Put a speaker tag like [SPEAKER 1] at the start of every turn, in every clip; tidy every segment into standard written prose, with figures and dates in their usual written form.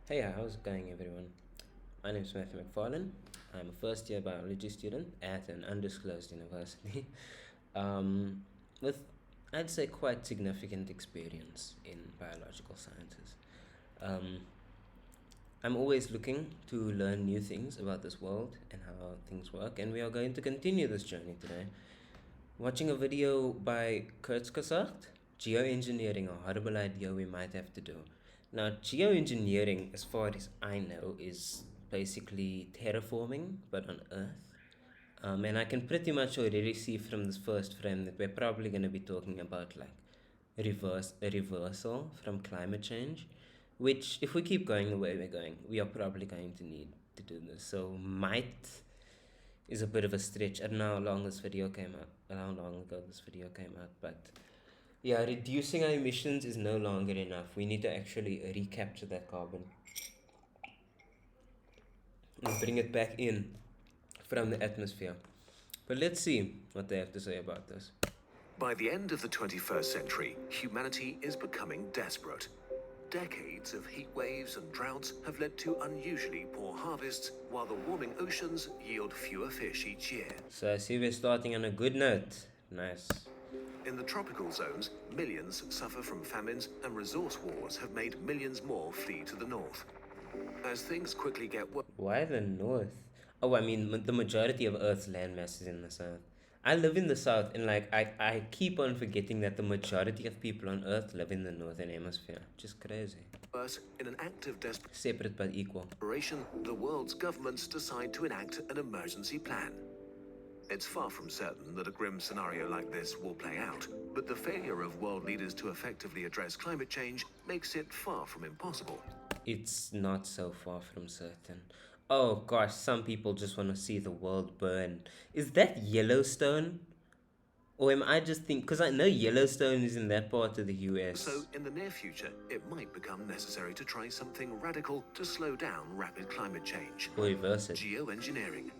[SPEAKER 1] Hey, how's it going, everyone? My name is Matthew McFarlane. I'm a first year biology student at an undisclosed university um, with, I'd say, quite significant experience in biological sciences. Um, I'm always looking to learn new things about this world and how things work, and we are going to continue this journey today. Watching a video by Kurzgesagt, Geoengineering, a horrible idea we might have to do. Now, geoengineering, as far as I know, is basically terraforming, but on Earth. And I can pretty much already see from this first frame that we're probably going to be talking about like a reversal from climate change, which, if we keep going the way we're going, we are probably going to need to do this. So, might is a bit of a stretch. I don't know how long this video came out, how long ago this video came out, but yeah, reducing our emissions is no longer enough. We need to actually recapture that carbon and bring it back in from the atmosphere. But let's see what they have to say about this.
[SPEAKER 2] By the end of the 21st century, humanity is becoming desperate. Decades of heat waves and droughts have led to unusually poor harvests, while the warming oceans yield fewer fish each year.
[SPEAKER 1] So I see we're starting on a good note. Nice.
[SPEAKER 2] In the tropical zones, millions suffer from famines, and resource wars have made millions more flee to the north. As things quickly get worse,
[SPEAKER 1] Why the north? Oh, I mean, the majority of Earth's landmass is in the south. I live in the south, and like I keep on forgetting that the majority of people on Earth live in the northern hemisphere. Just crazy.
[SPEAKER 2] in an act of
[SPEAKER 1] Separate but equal.
[SPEAKER 2] desperation, the world's governments decide to enact an emergency plan. It's far from certain that a grim scenario like this will play out, but the failure of world leaders to effectively address climate change makes it far from impossible.
[SPEAKER 1] It's not so far from certain. Oh gosh, some people just want to see the world burn. Is that Yellowstone? Or am I just think because I know Yellowstone is in that part of the
[SPEAKER 2] So,
[SPEAKER 1] US.
[SPEAKER 2] in the near future, it might become necessary to try something radical to slow down rapid climate change:
[SPEAKER 1] Or reverse it.
[SPEAKER 2] geoengineering.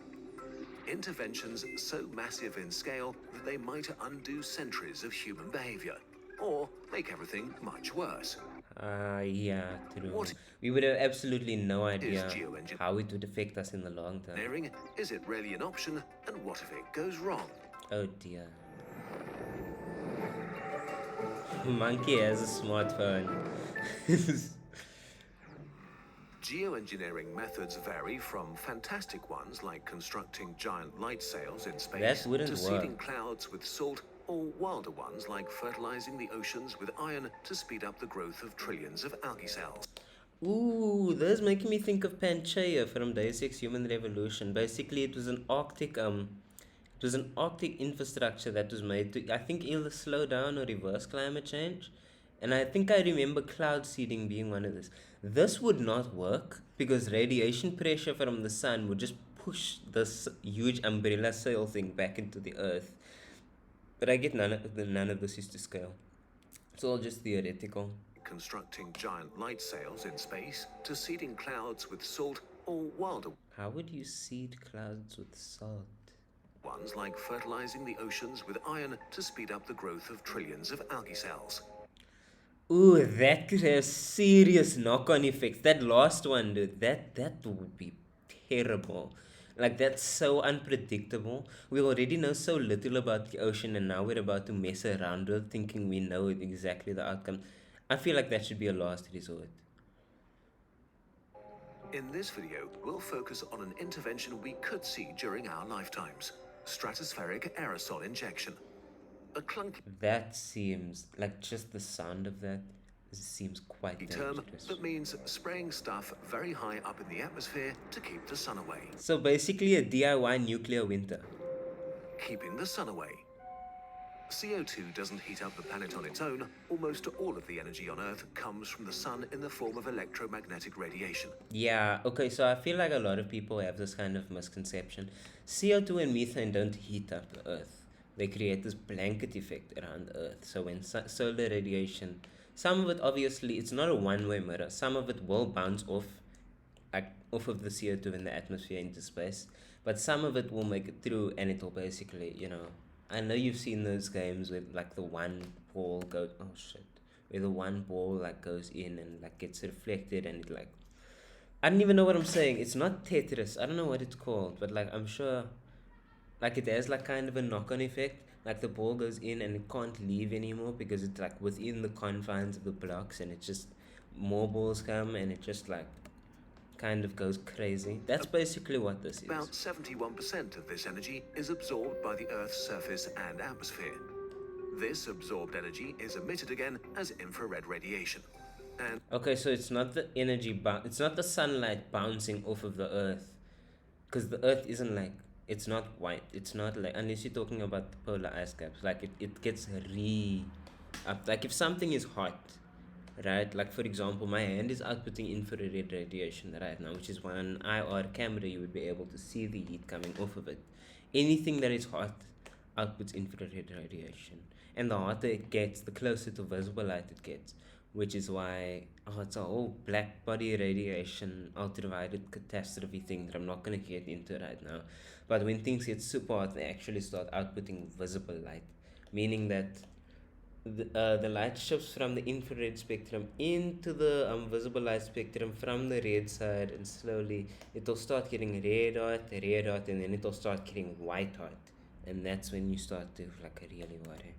[SPEAKER 2] Interventions so massive in scale that they might undo centuries of human behavior, or make everything much worse.
[SPEAKER 1] Yeah, true.
[SPEAKER 2] What
[SPEAKER 1] We would have absolutely no
[SPEAKER 2] is
[SPEAKER 1] idea
[SPEAKER 2] geoengineering?
[SPEAKER 1] how it would affect us in the long term.
[SPEAKER 2] Is it really an option? And what if it goes wrong?
[SPEAKER 1] Oh dear. Monkey has a smartphone.
[SPEAKER 2] Geoengineering methods vary from fantastic ones like constructing giant light sails in space
[SPEAKER 1] That wouldn't
[SPEAKER 2] to
[SPEAKER 1] work.
[SPEAKER 2] seeding clouds with salt, or wilder ones like fertilizing the oceans with iron to speed up the growth of trillions of algae cells.
[SPEAKER 1] Ooh, those making me think of Panchaea from Deus Ex Human Revolution. Basically, it was an Arctic infrastructure that was made to, I think, either slow down or reverse climate change. And I think I remember cloud seeding being one of this. This would not work because radiation pressure from the sun would just push this huge umbrella sail thing back into the earth. But I get none of this is to scale. It's all just theoretical.
[SPEAKER 2] Constructing giant light sails in space to seeding clouds with salt, or wilder
[SPEAKER 1] How would you seed clouds with salt?
[SPEAKER 2] ones like fertilizing the oceans with iron to speed up the growth of trillions of algae cells.
[SPEAKER 1] Ooh, that could have serious knock-on effects. That last one, dude, that would be terrible. Like that's so unpredictable. We already know so little about the ocean, and now we're about to mess around with thinking we know exactly the outcome. I feel like that should be a last resort.
[SPEAKER 2] In this video, we'll focus on an intervention we could see during our lifetimes: stratospheric aerosol injection. A clunky
[SPEAKER 1] That seems like just the sound of that seems quite
[SPEAKER 2] term
[SPEAKER 1] dangerous.
[SPEAKER 2] that means spraying stuff very high up in the atmosphere to keep the sun away.
[SPEAKER 1] So basically, a DIY nuclear winter.
[SPEAKER 2] Keeping the sun away. CO2 doesn't heat up the planet on its own. Almost all of the energy on Earth comes from the sun in the form of electromagnetic radiation.
[SPEAKER 1] Yeah, okay, so I feel like a lot of people have this kind of misconception. CO2 and methane don't heat up the Earth. They create this blanket effect around the Earth. So when solar radiation, some of it obviously, it's not a one-way mirror. Some of it will bounce off, like off of the CO2 in the atmosphere into space, but some of it will make it through, and it'll basically, I know you've seen those games with like the one ball go, oh shit, where the one ball like goes in and like gets reflected and it like I don't even know what I'm saying. It's not Tetris. I don't know what it's called, but like I'm sure like it has like kind of a knock-on effect. Like the ball goes in and it can't leave anymore because it's like within the confines of the blocks, and it's just more balls come and it just like kind of goes crazy. That's basically what this is.
[SPEAKER 2] About 71% of this energy is absorbed by the Earth's surface and atmosphere. This absorbed energy is emitted again as infrared radiation. And
[SPEAKER 1] Okay, so it's not the it's not the sunlight bouncing off of the earth, because the earth isn't like, it's not white. It's not like, unless you're talking about the polar ice caps, like it gets re up. Like if something is hot, right? Like for example, my hand is outputting infrared radiation right now, which is why on an IR camera you would be able to see the heat coming off of it. Anything that is hot outputs infrared radiation, and the hotter it gets, the closer to visible light it gets, which is why, oh, it's a whole black body radiation ultraviolet catastrophe thing that I'm not gonna get into right now. But when things get super hot, they actually start outputting visible light, meaning that the light shifts from the infrared spectrum into the visible light spectrum from the red side, and slowly it'll start getting red hot, and then it'll start getting white hot, and that's when you start to like really worry.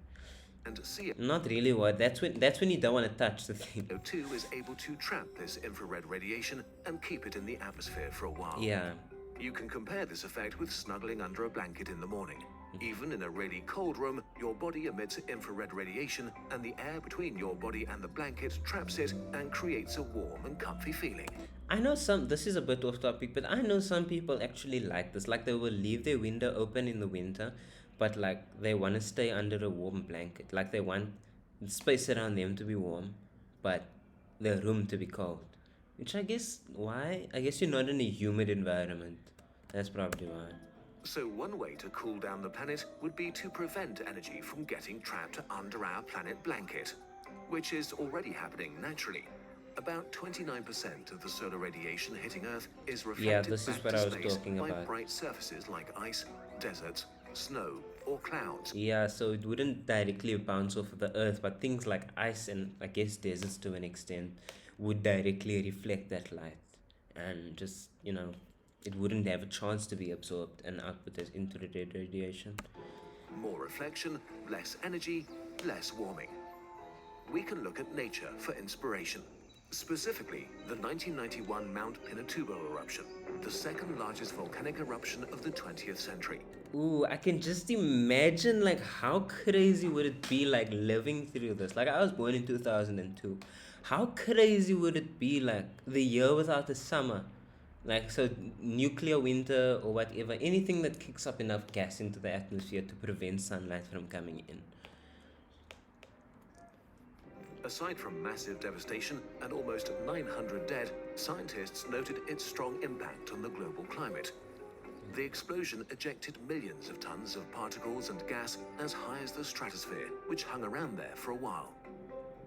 [SPEAKER 1] Not really what. That's when you don't want to touch the thing.
[SPEAKER 2] CO2 is able to trap this infrared radiation and keep it in the atmosphere for a while.
[SPEAKER 1] Yeah.
[SPEAKER 2] You can compare this effect with snuggling under a blanket in the morning. Even in a really cold room, your body emits infrared radiation, and the air between your body and the blanket traps it and creates a warm and comfy feeling.
[SPEAKER 1] I know this is a bit off topic, but I know some people actually like this. Like they will leave their window open in the winter, but like they want to stay under a warm blanket. Like they want the space around them to be warm, but the room to be cold. Which I guess, why? I guess you're not in a humid environment. That's probably why.
[SPEAKER 2] So one way to cool down the planet would be to prevent energy from getting trapped under our planet blanket, which is already happening naturally. About 29% of the solar radiation hitting Earth is reflected
[SPEAKER 1] this is
[SPEAKER 2] back
[SPEAKER 1] what
[SPEAKER 2] to
[SPEAKER 1] I was
[SPEAKER 2] space
[SPEAKER 1] talking
[SPEAKER 2] by
[SPEAKER 1] about.
[SPEAKER 2] bright surfaces like ice, deserts, snow, or clouds.
[SPEAKER 1] Yeah, so it wouldn't directly bounce off of the earth, but things like ice and I guess deserts to an extent would directly reflect that light, and just, it wouldn't have a chance to be absorbed and output as infrared radiation.
[SPEAKER 2] More reflection, less energy, less warming. We can look at nature for inspiration. Specifically, the 1991 Mount Pinatubo eruption, the second largest volcanic eruption of the 20th century.
[SPEAKER 1] Ooh, I can just imagine like how crazy would it be like living through this. Like I was born in 2002. How crazy would it be like the year without the summer? Like so nuclear winter or whatever, anything that kicks up enough gas into the atmosphere to prevent sunlight from coming in.
[SPEAKER 2] Aside from massive devastation and almost 900 dead, scientists noted its strong impact on the global climate. The explosion ejected millions of tons of particles and gas as high as the stratosphere, which hung around there for a while.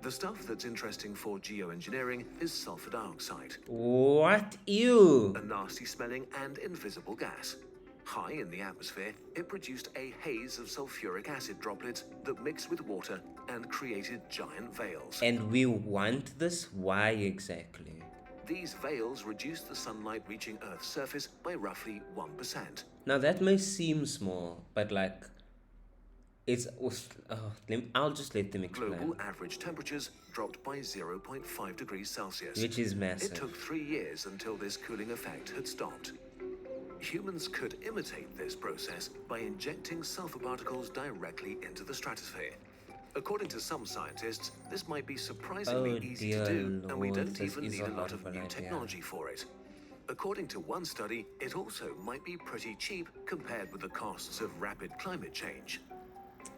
[SPEAKER 2] The stuff that's interesting for geoengineering is sulfur dioxide.
[SPEAKER 1] What? Ew!
[SPEAKER 2] A nasty smelling and invisible gas. High in the atmosphere, it produced a haze of sulfuric acid droplets that mixed with water and created giant veils.
[SPEAKER 1] And we want this? Why exactly?
[SPEAKER 2] These veils reduce the sunlight reaching Earth's surface by roughly 1%.
[SPEAKER 1] Now that may seem small, but like, I'll just let them explain.
[SPEAKER 2] Global average temperatures dropped by 0.5 degrees Celsius.
[SPEAKER 1] Which is massive.
[SPEAKER 2] It took 3 years until this cooling effect had stopped. Humans could imitate this process by injecting sulfur particles directly into the stratosphere. According to some scientists, this might be surprisingly easy to do, and we don't even need a lot of new technology for it. According to one study, it also might be pretty cheap compared with the costs of rapid climate change.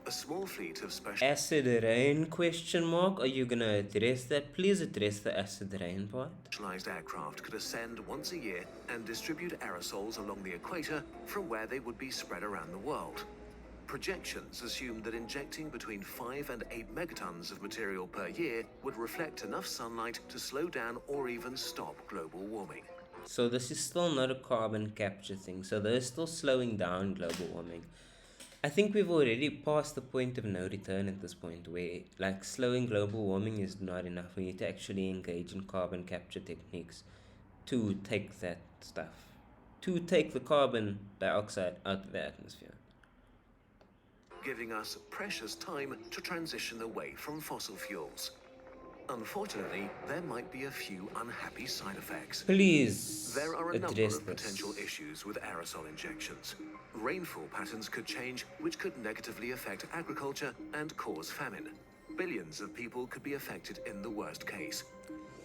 [SPEAKER 2] A small fleet of
[SPEAKER 1] acid rain question mark? Are you gonna address that? Please address the acid rain part.
[SPEAKER 2] Specialized aircraft could ascend once a year and distribute aerosols along the equator from where they would be spread around the world. Projections assume that injecting between 5 and 8 megatons of material per year would reflect enough sunlight to slow down or even stop global warming.
[SPEAKER 1] So this is still not a carbon capture thing. So they're still slowing down global warming. I think we've already passed the point of no return at this point, where like slowing global warming is not enough. We need to actually engage in carbon capture techniques to take that stuff, to take the carbon dioxide out of the atmosphere.
[SPEAKER 2] giving us precious time to transition away from fossil fuels. Unfortunately, there might be a few unhappy side effects.
[SPEAKER 1] Please
[SPEAKER 2] There are a number
[SPEAKER 1] address
[SPEAKER 2] of potential
[SPEAKER 1] this.
[SPEAKER 2] issues with aerosol injections. Rainfall patterns could change, which could negatively affect agriculture and cause famine. Billions of people could be affected in the worst case.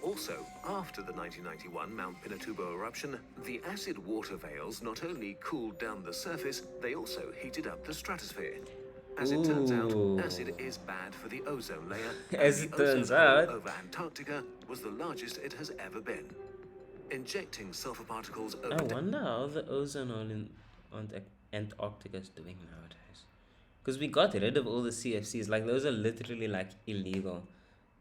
[SPEAKER 2] Also, after the 1991 Mount Pinatubo eruption, the acid water veils not only cooled down the surface, they also heated up the stratosphere. As it turns out,
[SPEAKER 1] Ooh.
[SPEAKER 2] acid is bad for the ozone layer,
[SPEAKER 1] As
[SPEAKER 2] and
[SPEAKER 1] it
[SPEAKER 2] the
[SPEAKER 1] turns
[SPEAKER 2] ozone hole
[SPEAKER 1] out.
[SPEAKER 2] over Antarctica was the largest it has ever been. Injecting sulfur particles
[SPEAKER 1] I
[SPEAKER 2] over
[SPEAKER 1] wonder how the ozone hole in Antarctica is doing nowadays. Because we got rid of all the CFCs. Like, those are literally like illegal.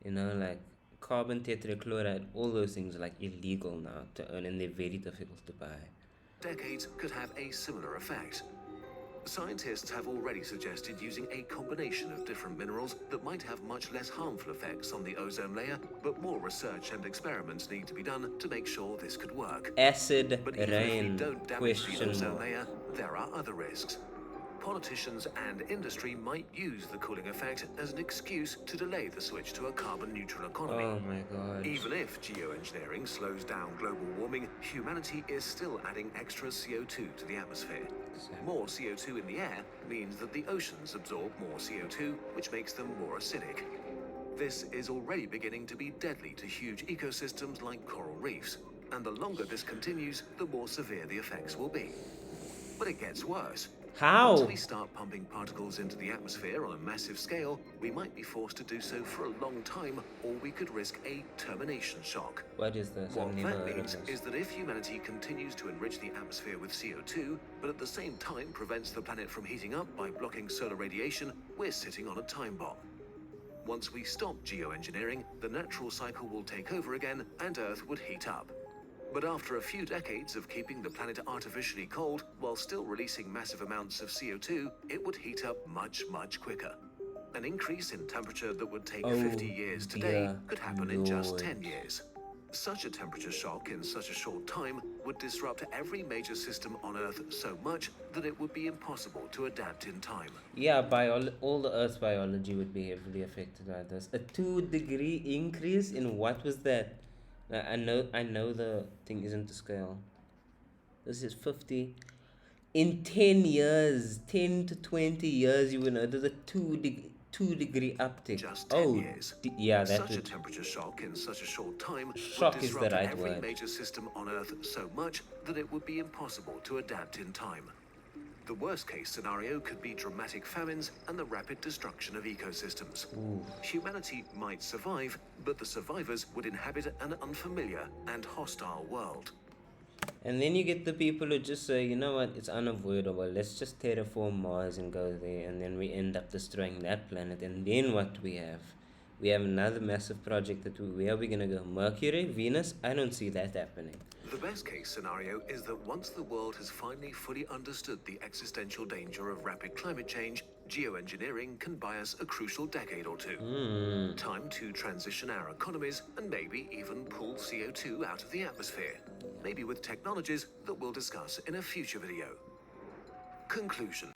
[SPEAKER 1] You know, like carbon tetrachloride, all those things are like illegal now to own, and they're very difficult to buy.
[SPEAKER 2] decades could have a similar effect. Scientists have already suggested using a combination of different minerals that might have much less harmful effects on the ozone layer, but more research and experiments need to be done to make sure this could work.
[SPEAKER 1] Acid
[SPEAKER 2] But even if we
[SPEAKER 1] rain?
[SPEAKER 2] don't damage the
[SPEAKER 1] Question
[SPEAKER 2] ozone
[SPEAKER 1] mark.
[SPEAKER 2] layer, there are other risks. Politicians and industry might use the cooling effect as an excuse to delay the switch to a carbon-neutral economy.
[SPEAKER 1] Oh my god.
[SPEAKER 2] Even if geoengineering slows down global warming, humanity is still adding extra CO2 to the atmosphere. More CO2 in the air means that the oceans absorb more CO2, which makes them more acidic. This is already beginning to be deadly to huge ecosystems like coral reefs, and the longer this continues, the more severe the effects will be. But it gets worse. Once
[SPEAKER 1] How?
[SPEAKER 2] we start pumping particles into the atmosphere on a massive scale, we might be forced to do so for a long time, or we could risk a termination shock.
[SPEAKER 1] What is this?
[SPEAKER 2] What
[SPEAKER 1] I've never
[SPEAKER 2] that
[SPEAKER 1] heard of
[SPEAKER 2] means
[SPEAKER 1] this.
[SPEAKER 2] is that if humanity continues to enrich the atmosphere with CO2, but at the same time prevents the planet from heating up by blocking solar radiation, we're sitting on a time bomb. Once we stop geoengineering, the natural cycle will take over again and Earth would heat up. But after a few decades of keeping the planet artificially cold while still releasing massive amounts of CO2, it would heat up much, much quicker. An increase in temperature that would take 50 years today
[SPEAKER 1] dear
[SPEAKER 2] could happen in just
[SPEAKER 1] Lord.
[SPEAKER 2] 10 years. Such a temperature shock in such a short time would disrupt every major system on Earth so much that it would be impossible to adapt in time.
[SPEAKER 1] Yeah, all the Earth's biology would be heavily affected by this. A 2-degree increase in what was that? I know the thing isn't to scale. This is 50. In 10 years, 10 to 20 years, you will know there's a 2-degree uptick.
[SPEAKER 2] Just 10
[SPEAKER 1] Oh,
[SPEAKER 2] years.
[SPEAKER 1] yeah, that
[SPEAKER 2] Such a
[SPEAKER 1] would.
[SPEAKER 2] temperature shock in such a short time would
[SPEAKER 1] Shock is the
[SPEAKER 2] disrupt
[SPEAKER 1] right
[SPEAKER 2] every
[SPEAKER 1] word.
[SPEAKER 2] major system on Earth so much that it would be impossible to adapt in time. The worst case scenario could be dramatic famines and the rapid destruction of ecosystems. Humanity might survive, but the survivors would inhabit an unfamiliar and hostile world.
[SPEAKER 1] And then you get the people who just say, you know what, it's unavoidable. Let's just terraform Mars and go there. And then we end up destroying that planet. And then what we have? We have another massive project where are we going to go? Mercury? Venus? I don't see that happening.
[SPEAKER 2] The best case scenario is that once the world has finally fully understood the existential danger of rapid climate change, geoengineering can buy us a crucial decade or two. Time to transition our economies and maybe even pull CO2 out of the atmosphere. Maybe with technologies that we'll discuss in a future video. Conclusion.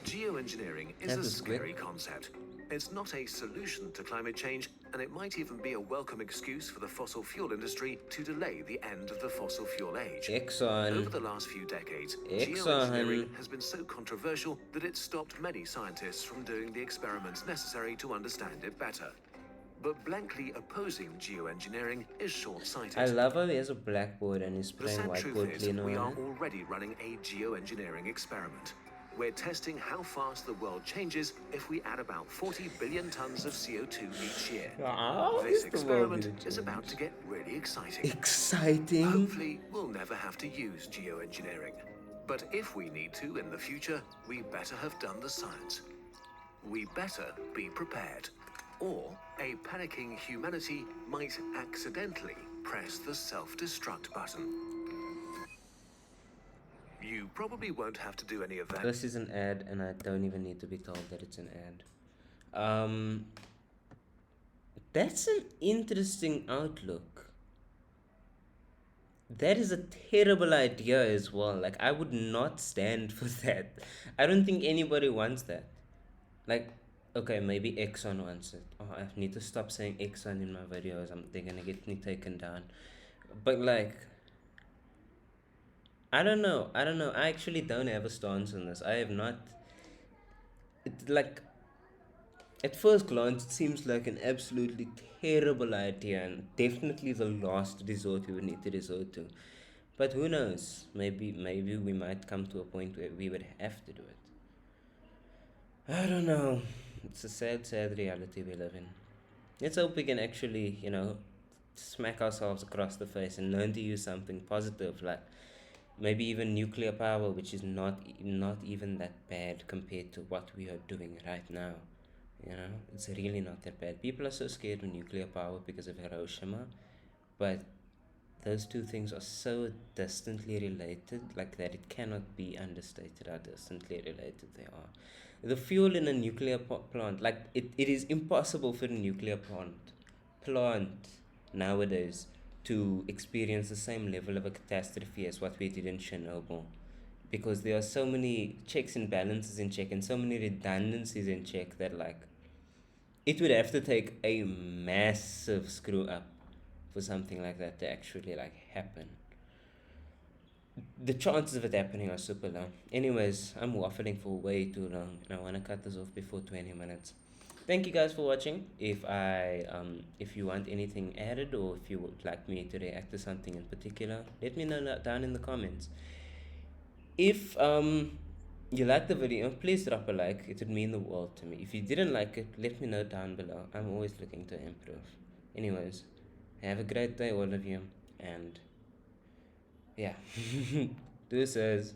[SPEAKER 2] Geoengineering is
[SPEAKER 1] That
[SPEAKER 2] a
[SPEAKER 1] was
[SPEAKER 2] scary
[SPEAKER 1] quick.
[SPEAKER 2] concept. It's not a solution to climate change, and it might even be a welcome excuse for the fossil fuel industry to delay the end of the fossil fuel age.
[SPEAKER 1] Exxon.
[SPEAKER 2] Over the last few decades,
[SPEAKER 1] Exxon.
[SPEAKER 2] geoengineering has been so controversial that it's stopped many scientists from doing the experiments necessary to understand it better. But blankly opposing geoengineering is short-sighted.
[SPEAKER 1] I love how he has a blackboard and he's
[SPEAKER 2] The
[SPEAKER 1] playing
[SPEAKER 2] sad truth
[SPEAKER 1] whiteboard
[SPEAKER 2] is,
[SPEAKER 1] cleaner
[SPEAKER 2] we are
[SPEAKER 1] on it.
[SPEAKER 2] already running a geoengineering experiment. We're testing how fast the world changes if we add about 40 billion tons of CO2 each year.
[SPEAKER 1] How
[SPEAKER 2] This
[SPEAKER 1] is the world
[SPEAKER 2] experiment
[SPEAKER 1] gonna
[SPEAKER 2] is about
[SPEAKER 1] change?
[SPEAKER 2] to get really exciting.
[SPEAKER 1] Exciting.
[SPEAKER 2] Hopefully, we'll never have to use geoengineering. But if we need to in the future, we better have done the science. We better be prepared. Or a panicking humanity might accidentally press the self-destruct button. You probably won't have to do any of that.
[SPEAKER 1] This is an ad, and I don't even need to be told that it's an ad. That's an interesting outlook. That is a terrible idea as well. Like, I would not stand for that. I don't think anybody wants that. Like, okay, maybe Exxon wants it. Oh, I need to stop saying Exxon in my videos. They're gonna get me taken down. But like, I don't know. I don't know. I actually don't have a stance on this. I have not. It like at first glance, it seems like an absolutely terrible idea and definitely the last resort we would need to resort to. But who knows? Maybe we might come to a point where we would have to do it. I don't know. It's a sad, sad reality we live in. Let's hope we can actually, smack ourselves across the face and learn to use something positive, like maybe even nuclear power, which is not even that bad compared to what we are doing right now. It's really not that bad. People are so scared of nuclear power because of Hiroshima, but those two things are so distantly related, like that it cannot be understated how distantly related they are. The fuel in a nuclear plant, like it is impossible for a nuclear plant nowadays to experience the same level of a catastrophe as what we did in Chernobyl, because there are so many checks and balances in check and so many redundancies in check that like it would have to take a massive screw up for something like that to actually like happen. The chances of it happening are super low. Anyways, I'm waffling for way too long and I want to cut this off before 20 minutes. Thank you guys for watching. If you want anything added or if you would like me to react to something in particular, let me know down in the comments. If you like the video, please drop a like. It would mean the world to me. If you didn't like it, let me know down below. I'm always looking to improve. Anyways, have a great day, all of you, and yeah, deuces.